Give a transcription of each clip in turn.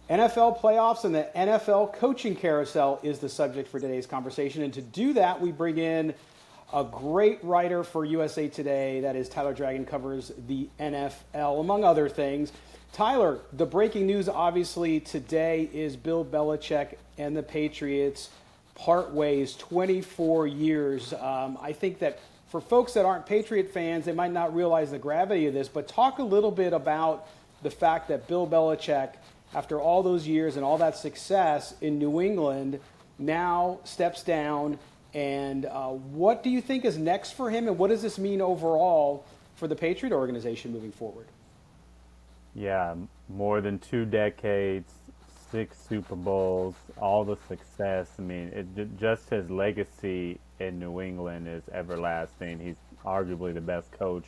NFL playoffs and the NFL coaching carousel is the subject for today's conversation. And to do that, we bring in a great writer for USA Today. That is Tyler Dragon, covers the NFL, among other things. Tyler, the breaking news obviously today is Bill Belichick and the Patriots part ways, 24 years. I think that for folks that aren't Patriot fans, they might not realize the gravity of this, but talk a little bit about the fact that Bill Belichick, after all those years and all that success in New England, now steps down. And what do you think is next for him, and what does this mean overall for the Patriot organization moving forward? Yeah, more than 2 decades, 6 Super Bowls, all the success. I mean, just his legacy in New England is everlasting. He's arguably the best coach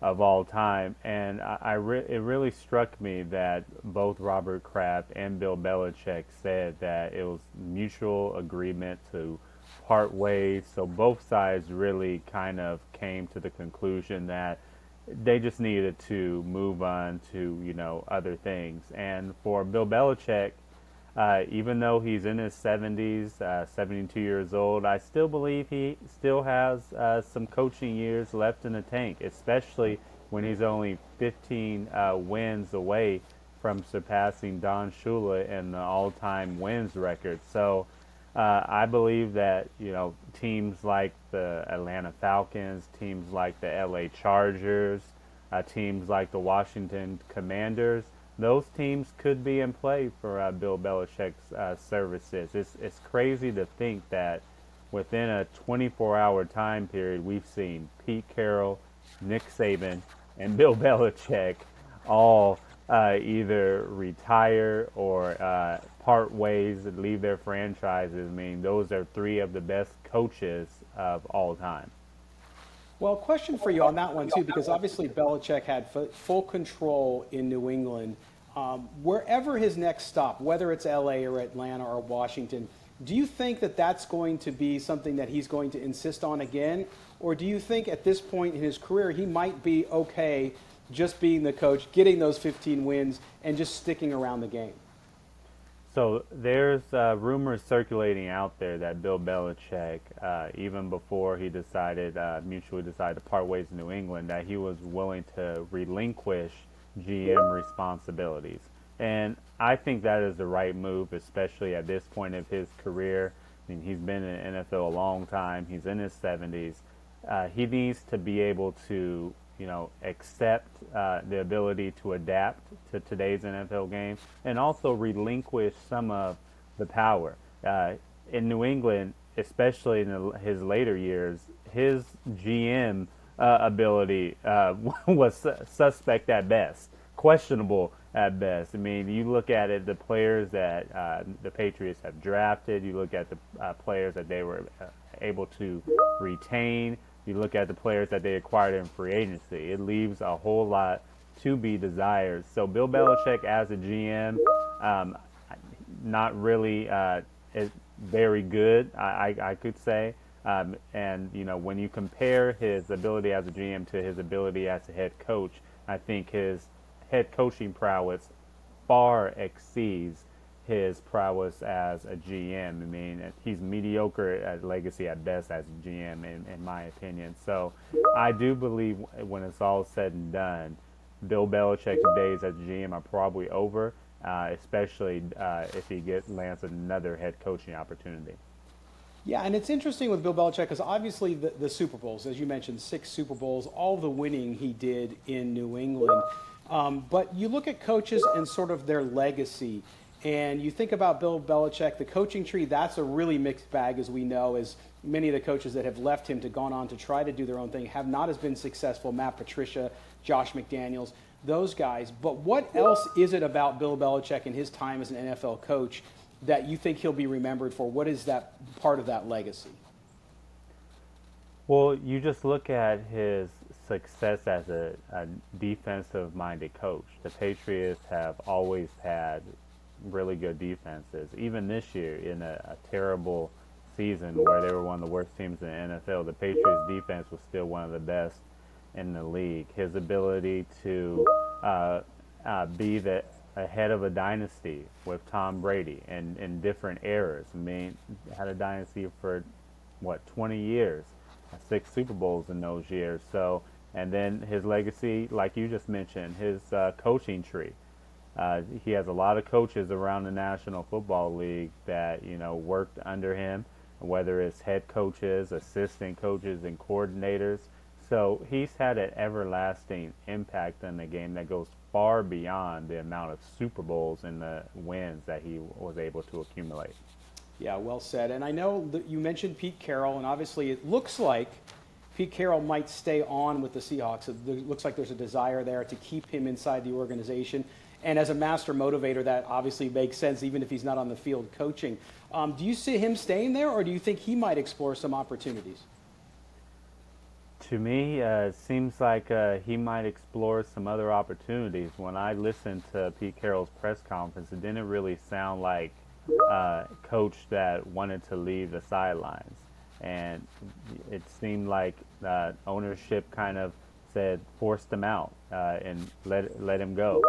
of all time. And it really struck me that both Robert Kraft and Bill Belichick said that it was mutual agreement to part ways. So both sides really kind of came to the conclusion that they just needed to move on to, other things. And for Bill Belichick, even though he's in his 70s, 72 years old, I still believe he still has some coaching years left in the tank, especially when he's only 15 wins away from surpassing Don Shula in the all-time wins record. So I believe that, teams like the Atlanta Falcons, teams like the LA Chargers, teams like the Washington Commanders, those teams could be in play for Bill Belichick's services. It's crazy to think that within a 24-hour time period, we've seen Pete Carroll, Nick Saban, and Bill Belichick all either retire or part ways and leave their franchises. I mean, those are three of the best coaches of all time. Well, question for you on that one, too, because obviously Belichick had full control in New England. Wherever his next stop, whether it's LA or Atlanta or Washington, do you think that that's going to be something that he's going to insist on again? Or do you think at this point in his career he might be okay just being the coach, getting those 15 wins, and just sticking around the game? So there's rumors circulating out there that Bill Belichick, even before he mutually decided to part ways in New England, that he was willing to relinquish GM responsibilities. And I think that is the right move, especially at this point of his career. I mean, he's been in the NFL a long time. He's in his 70s. He needs to be able to, accept the ability to adapt to today's NFL game and also relinquish some of the power. In New England, especially in his later years, his GM ability was suspect at best, questionable at best. I mean, you look at it, the players that the Patriots have drafted, you look at the players that they were able to retain, you look at the players that they acquired in free agency. It leaves a whole lot to be desired. So Bill Belichick as a GM, not really is very good, I could say. And when you compare his ability as a GM to his ability as a head coach, I think his head coaching prowess far exceeds his prowess as a GM. I mean, he's mediocre at legacy at best as a GM, in my opinion. So I do believe when it's all said and done, Bill Belichick's days as GM are probably over, especially if he lands another head coaching opportunity. Yeah, and it's interesting with Bill Belichick because obviously the Super Bowls, as you mentioned, 6 Super Bowls, all the winning he did in New England. But you look at coaches and sort of their legacy, and you think about Bill Belichick, the coaching tree, that's a really mixed bag, as we know, as many of the coaches that have left him to gone on to try to do their own thing have not as been successful. Matt Patricia, Josh McDaniels, those guys. But what else is it about Bill Belichick and his time as an NFL coach that you think he'll be remembered for? What is that part of that legacy? Well, you just look at his success as a defensive minded coach. The Patriots have always had really good defenses. Even this year, in a terrible season where they were one of the worst teams in the NFL, the Patriots defense was still one of the best in the league. His ability to be the a head of a dynasty with Tom Brady and in different eras. I mean, had a dynasty for what 20 years, 6 Super Bowls in those years. So, and then his legacy, like you just mentioned, his coaching tree. He has a lot of coaches around the National Football League that worked under him, whether it's head coaches, assistant coaches, and coordinators. So he's had an everlasting impact on the game that goes far beyond the amount of Super Bowls and the wins that he was able to accumulate. Yeah, well said. And I know that you mentioned Pete Carroll, and obviously it looks like Pete Carroll might stay on with the Seahawks. It looks like there's a desire there to keep him inside the organization. And as a master motivator, that obviously makes sense, even if he's not on the field coaching. Do you see him staying there, or do you think he might explore some opportunities? To me, it seems like he might explore some other opportunities. When I listened to Pete Carroll's press conference, it didn't really sound like a coach that wanted to leave the sidelines. And it seemed like ownership kind of said, forced him out and let him go.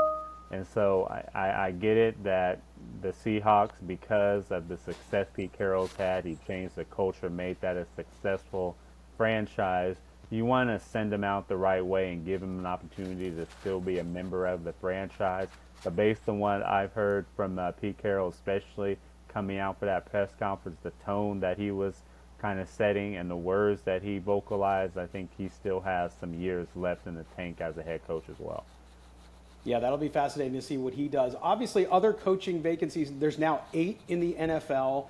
And so I get it that the Seahawks, because of the success Pete Carroll's had, he changed the culture, made that a successful franchise. You want to send him out the right way and give him an opportunity to still be a member of the franchise. But based on what I've heard from Pete Carroll, especially coming out for that press conference, the tone that he was kind of setting and the words that he vocalized, I think he still has some years left in the tank as a head coach as well. Yeah, that'll be fascinating to see what he does. Obviously, other coaching vacancies, there's now 8 in the NFL.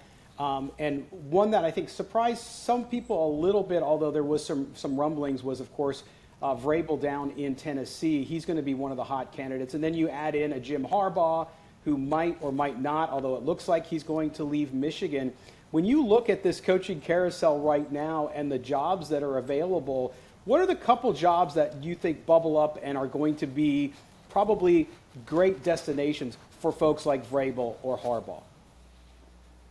And one that I think surprised some people a little bit, although there was some rumblings, was, of course, Vrabel down in Tennessee. He's going to be one of the hot candidates. And then you add in a Jim Harbaugh, who might or might not, although it looks like he's going to leave Michigan. When you look at this coaching carousel right now and the jobs that are available, what are the couple jobs that you think bubble up and are going to be probably great destinations for folks like Vrabel or Harbaugh?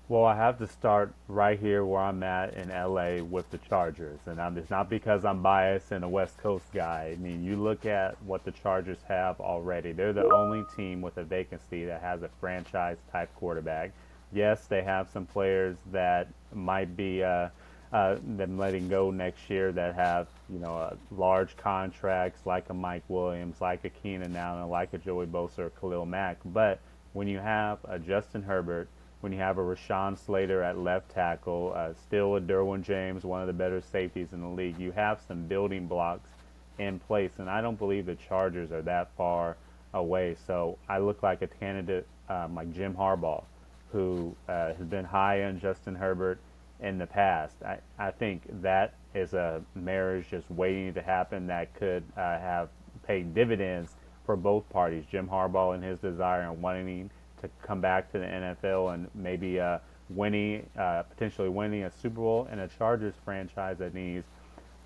Well, I have to start right here where I'm at in LA with the Chargers. And it's not because I'm biased and a West Coast guy. I mean, you look at what the Chargers have already. They're the only team with a vacancy that has a franchise-type quarterback. Yes, they have some players that might be them letting go next year that have, large contracts like a Mike Williams, like a Keenan Allen, like a Joey Bosa or Khalil Mack. But when you have a Justin Herbert, when you have a Rashawn Slater at left tackle, still a Derwin James, one of the better safeties in the league, you have some building blocks in place. And I don't believe the Chargers are that far away. So I look like a candidate like Jim Harbaugh, who has been high on Justin Herbert in the past. I think that is a marriage just waiting to happen that could have paid dividends for both parties. Jim Harbaugh and his desire and wanting to come back to the NFL and maybe potentially winning a Super Bowl, and a Chargers franchise that needs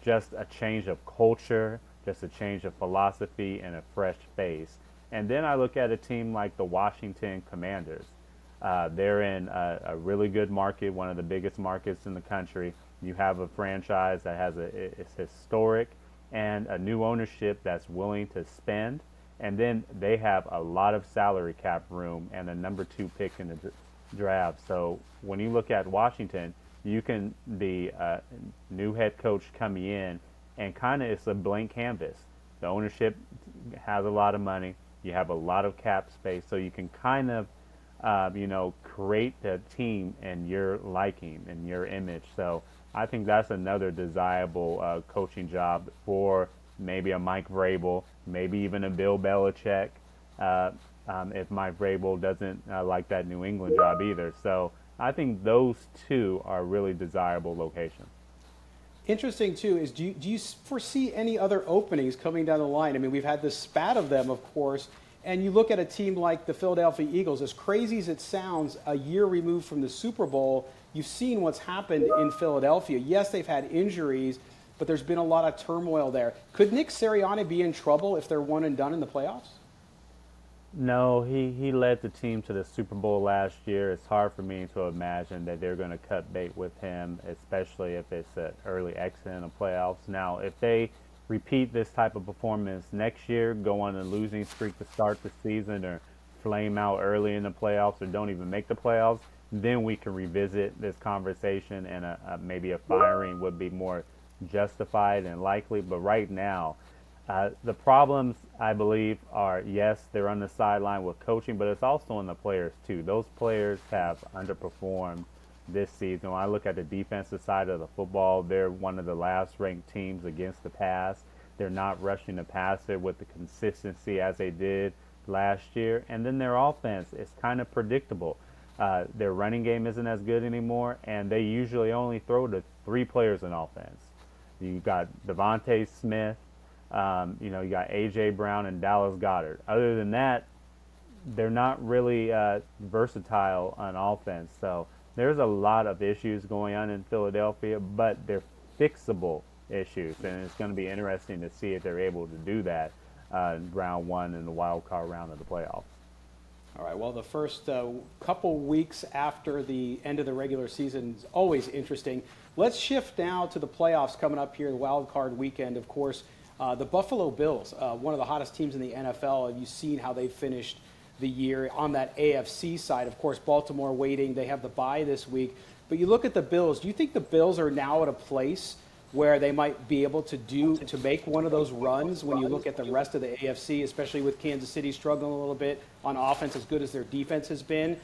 just a change of culture, just a change of philosophy, and a fresh face. And then I look at a team like the Washington Commanders. They're in a really good market, one of the biggest markets in the country. You have a franchise that it's historic and a new ownership that's willing to spend. And then they have a lot of salary cap room and the number 2 pick in the draft. So when you look at Washington, you can be a new head coach coming in, and kind of it's a blank canvas. The ownership has a lot of money. You have a lot of cap space, so you can kind of create a team in your liking and your image. So I think that's another desirable coaching job for maybe a Mike Vrabel, maybe even a Bill Belichick, if Mike Vrabel doesn't like that New England job either. So I think those two are really desirable locations. Interesting, too, is do you foresee any other openings coming down the line? I mean, we've had this spat of them, of course, and you look at a team like the Philadelphia Eagles, as crazy as it sounds, a year removed from the Super Bowl, you've seen what's happened in Philadelphia. Yes, they've had injuries, but there's been a lot of turmoil there. Could Nick Sirianni be in trouble if they're one and done in the playoffs? No, he led the team to the Super Bowl last year. It's hard for me to imagine that they're going to cut bait with him, especially if it's an early exit in the playoffs. Now, if they repeat this type of performance next year, go on a losing streak to start the season, or flame out early in the playoffs or don't even make the playoffs, then we can revisit this conversation, and maybe a firing would be more justified and likely. But right now, the problems, I believe, are, yes, they're on the sideline with coaching, but it's also on the players too. Those players have underperformed this season. When I look at the defensive side of the football, they're one of the last ranked teams against the pass. They're not rushing the passer with the consistency as they did last year. And then their offense is kind of predictable. Their running game isn't as good anymore, and they usually only throw to 3 players in offense. You got Devontae Smith, you got A.J. Brown and Dallas Goedert. Other than that, they're not really versatile on offense. So there's a lot of issues going on in Philadelphia, but they're fixable issues, and it's going to be interesting to see if they're able to do that round 1 in the wild card round of the playoffs. All right, well, the first couple weeks after the end of the regular season is always interesting. Let's shift now to the playoffs coming up here, the wild card weekend, of course. The Buffalo Bills, one of the hottest teams in the NFL. Have you seen how they finished the year on that AFC side? Of course, Baltimore waiting. They have the bye this week. But you look at the Bills. Do you think the Bills are now at a place where they might be able to make one of those runs when you look at the rest of the AFC, especially with Kansas City struggling a little bit on offense as good as their defense has been?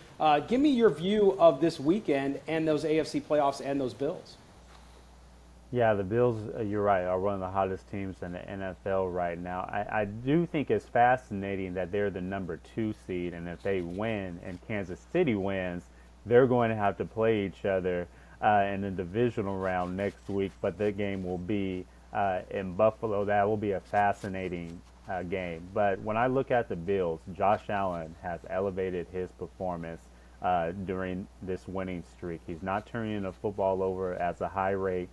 Give me your view of this weekend and those AFC playoffs and those Bills. Yeah, the Bills, you're right, are one of the hottest teams in the NFL right now. I do think it's fascinating that they're the number 2 seed, and if they win and Kansas City wins, they're going to have to play each other in the divisional round next week, but the game will be in Buffalo. That will be a fascinating game. But when I look at the Bills, Josh Allen has elevated his performance during this winning streak. He's not turning the football over at a high rate,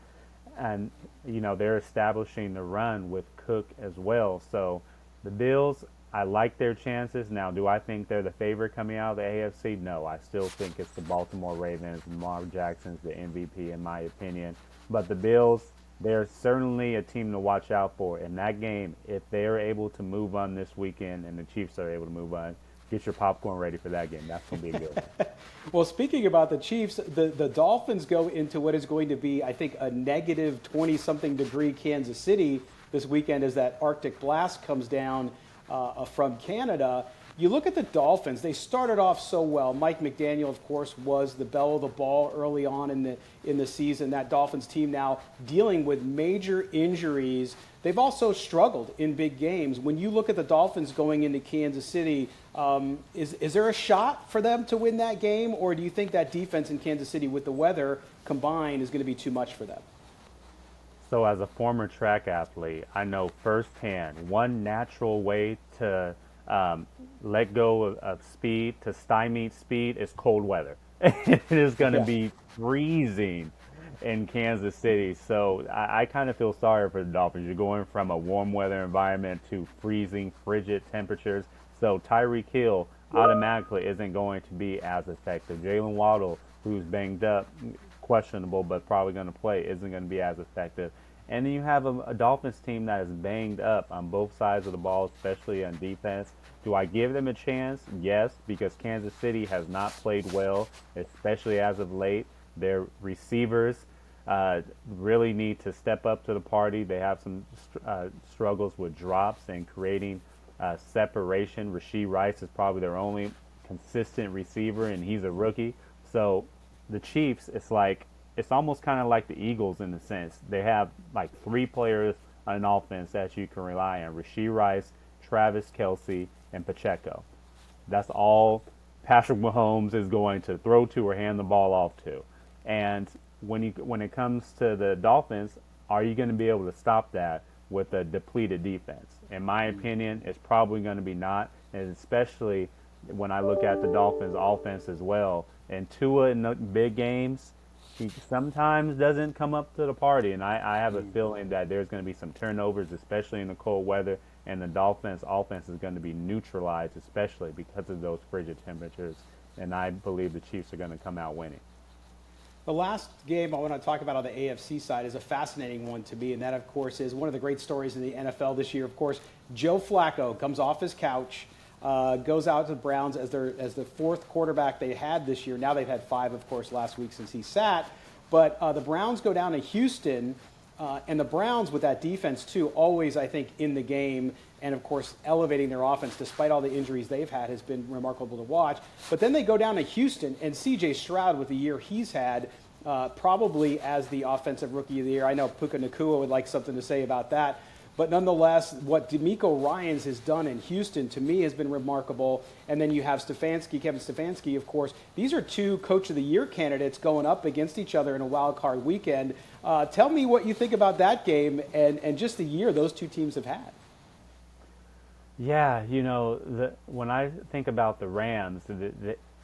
and they're establishing the run with Cook as well. So the Bills, I like their chances. Now, do I think they're the favorite coming out of the AFC? No, I still think it's the Baltimore Ravens. Lamar Jackson's the MVP in my opinion. But the Bills, they're certainly a team to watch out for. In that game, if they're able to move on this weekend and the Chiefs are able to move on, get your popcorn ready for that game. That's going to be a good one. Well, speaking about the Chiefs, the Dolphins go into what is going to be, I think, a negative 20-something degree Kansas City this weekend as that Arctic blast comes down from Canada. You look at the Dolphins, they started off so well. Mike McDaniel, of course, was the belle of the ball early on in the season. That Dolphins team now dealing with major injuries. They've also struggled in big games. When you look at the Dolphins going into Kansas City, is there a shot for them to win that game, or do you think that defense in Kansas City with the weather combined is going to be too much for them? So as a former track athlete, I know firsthand one natural way to let go of speed, to stymie speed, is cold weather. It is going to be freezing in Kansas City. So I kind of feel sorry for the Dolphins. You're going from a warm weather environment to freezing, frigid temperatures. So Tyreek Hill automatically isn't going to be as effective. Jalen Waddle, who's banged up, questionable, but probably going to play, isn't going to be as effective. And then you have a Dolphins team that is banged up on both sides of the ball, especially on defense. Do I give them a chance? Yes, because Kansas City has not played well, especially as of late. Their receivers really need to step up to the party. They have some struggles with drops and creating separation. Rashee Rice is probably their only consistent receiver, and he's a rookie. So the Chiefs, it's almost kind of like the Eagles in the sense. They have like 3 players on offense that you can rely on. Rashee Rice, Travis Kelce, and Pacheco. That's all Patrick Mahomes is going to throw to or hand the ball off to. And when it comes to the Dolphins, are you going to be able to stop that with a depleted defense? In my opinion, it's probably going to be not, and especially when I look at the Dolphins' offense as well. And Tua in the big games, he sometimes doesn't come up to the party, and I have a feeling that there's going to be some turnovers, especially in the cold weather, and the Dolphins' offense is going to be neutralized, especially because of those frigid temperatures, and I believe the Chiefs are going to come out winning. The last game I want to talk about on the AFC side is a fascinating one to me, and that, of course, is one of the great stories in the NFL this year. Of course, Joe Flacco comes off his couch goes out to the Browns as the fourth quarterback they had this year. Now they've had five, of course, last week since he sat. But the Browns go down to Houston, and the Browns with that defense too, always I think in the game, and of course elevating their offense despite all the injuries they've had has been remarkable to watch. But then they go down to Houston, and C.J. Stroud with the year he's had, probably as the offensive rookie of the year. I know Puka Nacua would like something to say about that. But nonetheless, what DeMeco Ryans has done in Houston, to me, has been remarkable. And then you have Kevin Stefanski, of course. These are two Coach of the Year candidates going up against each other in a wild card weekend. Tell me what you think about that game and just the year those two teams have had. Yeah, when I think about the Rams,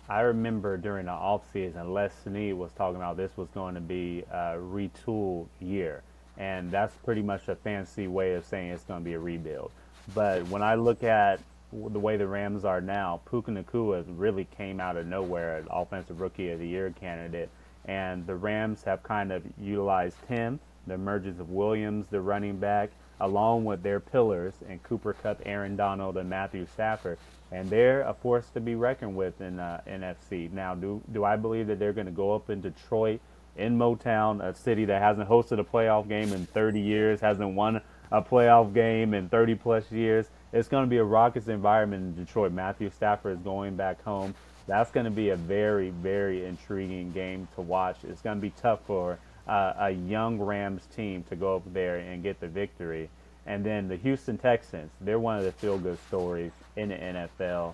I remember during the offseason, Les Snead was talking about this was going to be a retooled year. And that's pretty much a fancy way of saying it's going to be a rebuild. But when I look at the way the Rams are now, Puka Nacua really came out of nowhere as Offensive Rookie of the Year candidate. And the Rams have kind of utilized him, the emergence of Williams, the running back, along with their pillars and Cooper Kupp, Aaron Donald, and Matthew Stafford. And they're a force to be reckoned with in NFC. Now, do I believe that they're going to go up in Detroit, in Motown, a city that hasn't hosted a playoff game in 30 years, hasn't won a playoff game in 30 plus years? It's going to be a raucous environment in Detroit. Matthew Stafford is going back home. That's going to be a very, very intriguing game to watch. It's going to be tough for a young Rams team to go up there and get the victory. And then the Houston Texans, they're one of the feel-good stories in the NFL.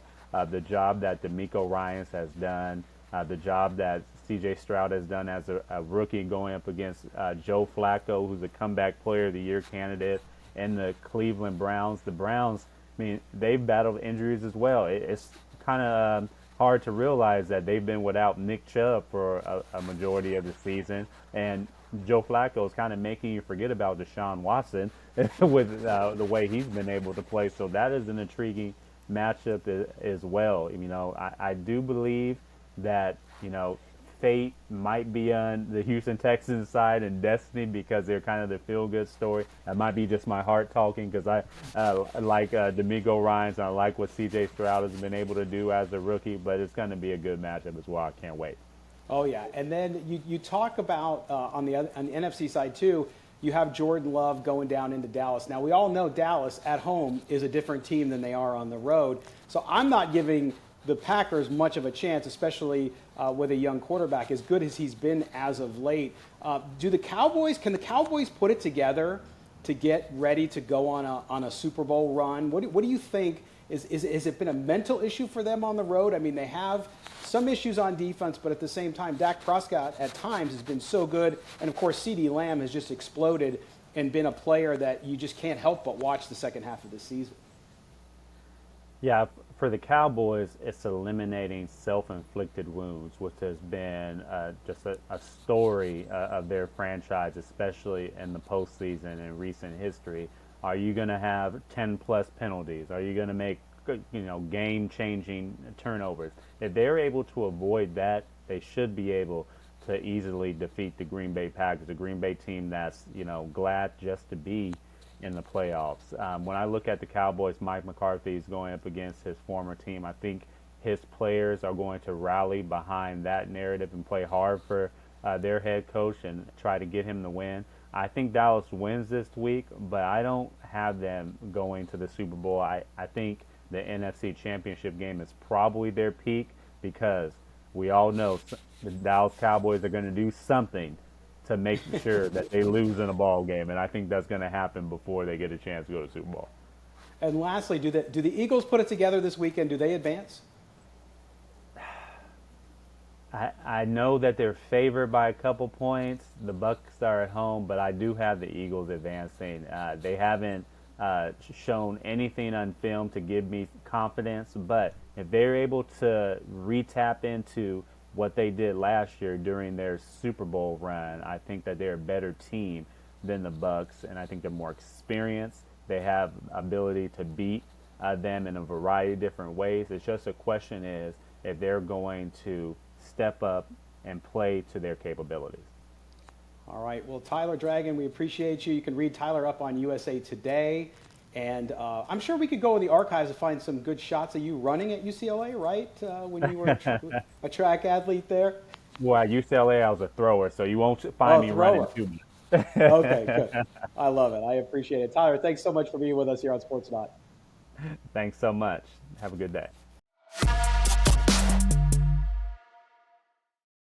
The job that DeMeco Ryans has done, the job that C.J. Stroud has done as a rookie going up against Joe Flacco, who's a comeback player of the year candidate, and the Cleveland Browns. The Browns, they've battled injuries as well. It's kind of hard to realize that they've been without Nick Chubb for a majority of the season, and Joe Flacco is kind of making you forget about Deshaun Watson with the way he's been able to play. So that is an intriguing matchup as well. I do believe that, fate might be on the Houston Texans side and destiny because they're kind of the feel-good story. That might be just my heart talking because I like DeMeco Ryans, and I like what C.J. Stroud has been able to do as a rookie, but it's going to be a good matchup as well. I can't wait. Oh, yeah. And then you talk about, on the NFC side, too, you have Jordan Love going down into Dallas. Now, we all know Dallas at home is a different team than they are on the road. So I'm not giving the Packers much of a chance, especially with a young quarterback, as good as he's been as of late. Can the Cowboys put it together to get ready to go on a Super Bowl run? What do you think? Has it been a mental issue for them on the road? They have some issues on defense, but at the same time, Dak Prescott at times has been so good. And, of course, CeeDee Lamb has just exploded and been a player that you just can't help but watch the second half of the season. Yeah, for the Cowboys, it's eliminating self-inflicted wounds, which has been just a story of their franchise, especially in the postseason in recent history. Are you going to have 10-plus penalties? Are you going to make game-changing turnovers? If they're able to avoid that, they should be able to easily defeat the Green Bay Packers, the Green Bay team that's glad just to be in the playoffs. When I look at the Cowboys, Mike McCarthy is going up against his former team. I think his players are going to rally behind that narrative and play hard for their head coach and try to get him the win. I think Dallas wins this week, but I don't have them going to the Super Bowl. I think the NFC Championship game is probably their peak because we all know the Dallas Cowboys are going to do something to make sure that they lose in a ball game, and I think that's going to happen before they get a chance to go to the Super Bowl. And lastly, do the Eagles put it together this weekend? Do they advance? I know that they're favored by a couple points. The Bucs are at home, but I do have the Eagles advancing. They haven't shown anything on film to give me confidence, but if they're able to re-tap into what they did last year during their Super Bowl run, I think that they're a better team than the Bucs, and I think they're more experienced. They have ability to beat them in a variety of different ways. It's just a question is if they're going to step up and play to their capabilities. All right. Well, Tyler Dragon, we appreciate you. You can read Tyler up on USA Today. And I'm sure we could go in the archives and find some good shots of you running at UCLA, right? When you were a track athlete there. Well, at UCLA, I was a thrower, so you won't find Oh, me running thrower. too Okay, good. much. I love it. I appreciate it. Tyler, thanks so much for being with us here on Sports Not. Thanks so much. Have a good day.